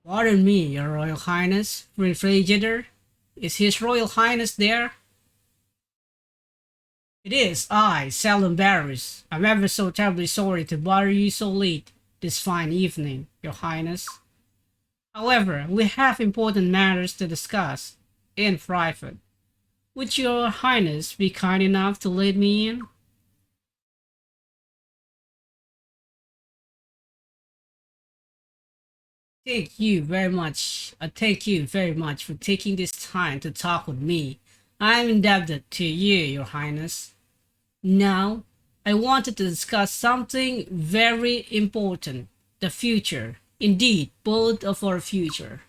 Pardon me, Your Royal Highness. Freyjadour? Is His Royal Highness there? It is I, Seldom Barris. I'm ever so terribly sorry to bother you so late this fine evening, Your Highness. However, we have important matters to discuss in private. Would Your Highness be kind enough to let me in? Thank you very much for taking this time to talk with me. I'm indebted to you, Your Highness. Now, I wanted to discuss something very important, the future. Indeed, both of our future.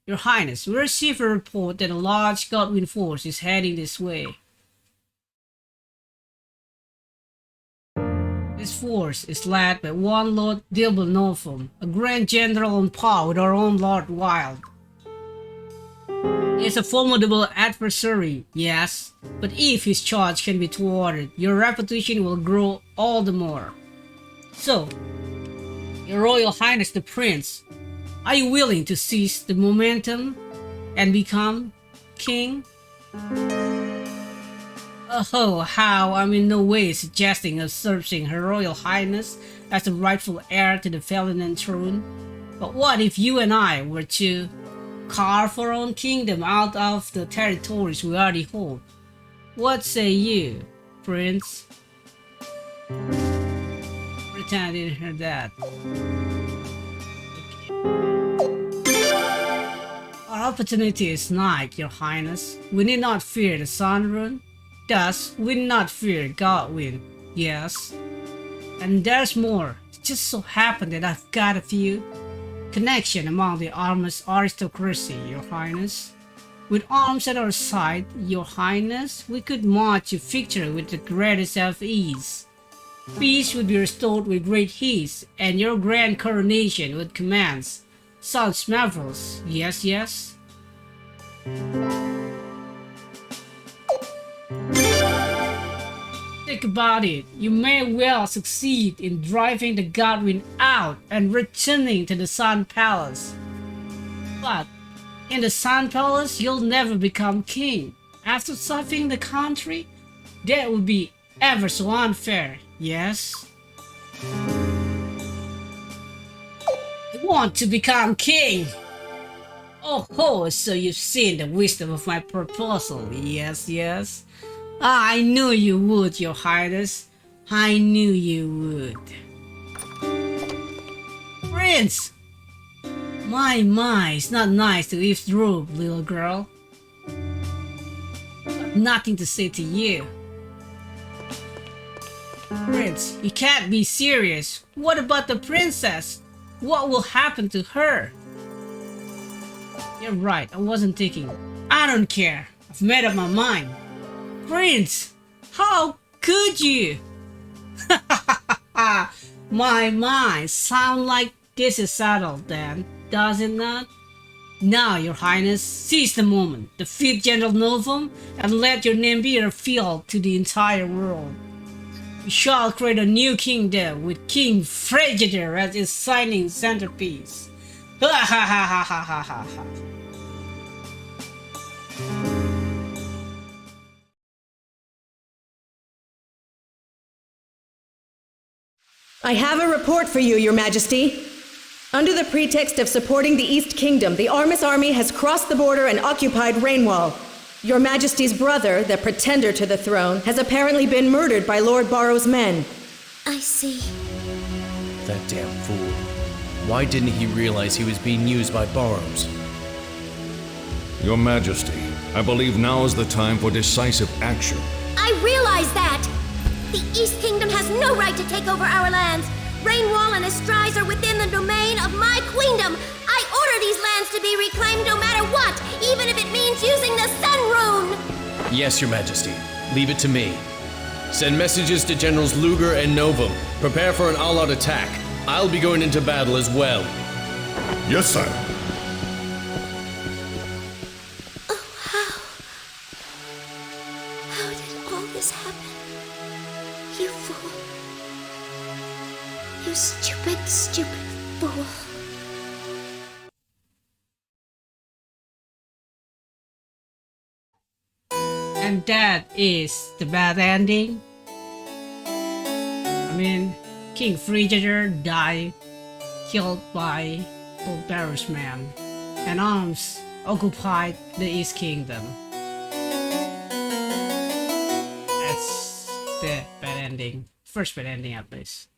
Your Highness, we received a report that a large Godwin force is heading this way. This force is led by one Lord Dilbel, a Grand General on par with our own Lord Wild. He is a formidable adversary, yes, but if his charge can be thwarted, your reputation will grow all the more. So, Your Royal Highness the Prince, are you willing to seize the momentum and become king? Oh, how I'm in no way suggesting usurping Her Royal Highness as the rightful heir to the Falenan throne. But what if you and I were to carve our own kingdom out of the territories we already hold? What say you, Prince? Pretend I didn't hear that. Our opportunity is nigh, Your Highness. We need not fear the Sun Rune. Thus, we need not fear Godwin. Yes. And there's more. It just so happened that I've got a few connection among the armless aristocracy, Your Highness. With arms at our side, Your Highness, we could march to victory with the greatest of ease. Peace would be restored with great ease, and your grand coronation would commence. Sounds marvelous, yes, yes? Think about it. You may well succeed in driving the Godwin out and returning to the Sun Palace. But in the Sun Palace, you'll never become king. After surfing the country, that would be ever so unfair, yes? I want to become king! Oh ho, so you've seen the wisdom of my proposal, yes, yes? I knew you would, Your Highness. I knew you would. Prince! My, it's not nice to eavesdrop, little girl. But nothing to say to you. Prince, you can't be serious. What about the princess? What will happen to her? You're right, I wasn't thinking. I don't care. I've made up my mind. Prince, how could you? My, sound like this is settled then, does it not? Now, Your Highness, seize the moment, defeat General Novum, and let your name be revealed to the entire world. We shall create a new kingdom with King Freyjadour as its shining centerpiece. Ha ha ha ha ha ha ha ha. I have a report for you, Your Majesty. Under the pretext of supporting the East Kingdom, the Armis army has crossed the border and occupied Rainwall. Your Majesty's brother, the pretender to the throne, has apparently been murdered by Lord Barrow's men. I see. That damn fool. Why didn't he realize he was being used by Barrows? Your Majesty, I believe now is the time for decisive action. I realize that! The East Kingdom has no right to take over our lands. Rainwall and Estrise are within the domain of my queendom. I order these lands to be reclaimed no matter what, even if it means using the Sun Rune! Yes, Your Majesty. Leave it to me. Send messages to Generals Luger and Novum. Prepare for an all-out attack. I'll be going into battle as well. Yes, sir. Oh, how did all this happen? You fool. You stupid, stupid fool. And that is the bad ending. I mean, King Freyjadour died, killed by barbarous man, and arms occupied the East Kingdom. That's the bad ending. First bad ending at least.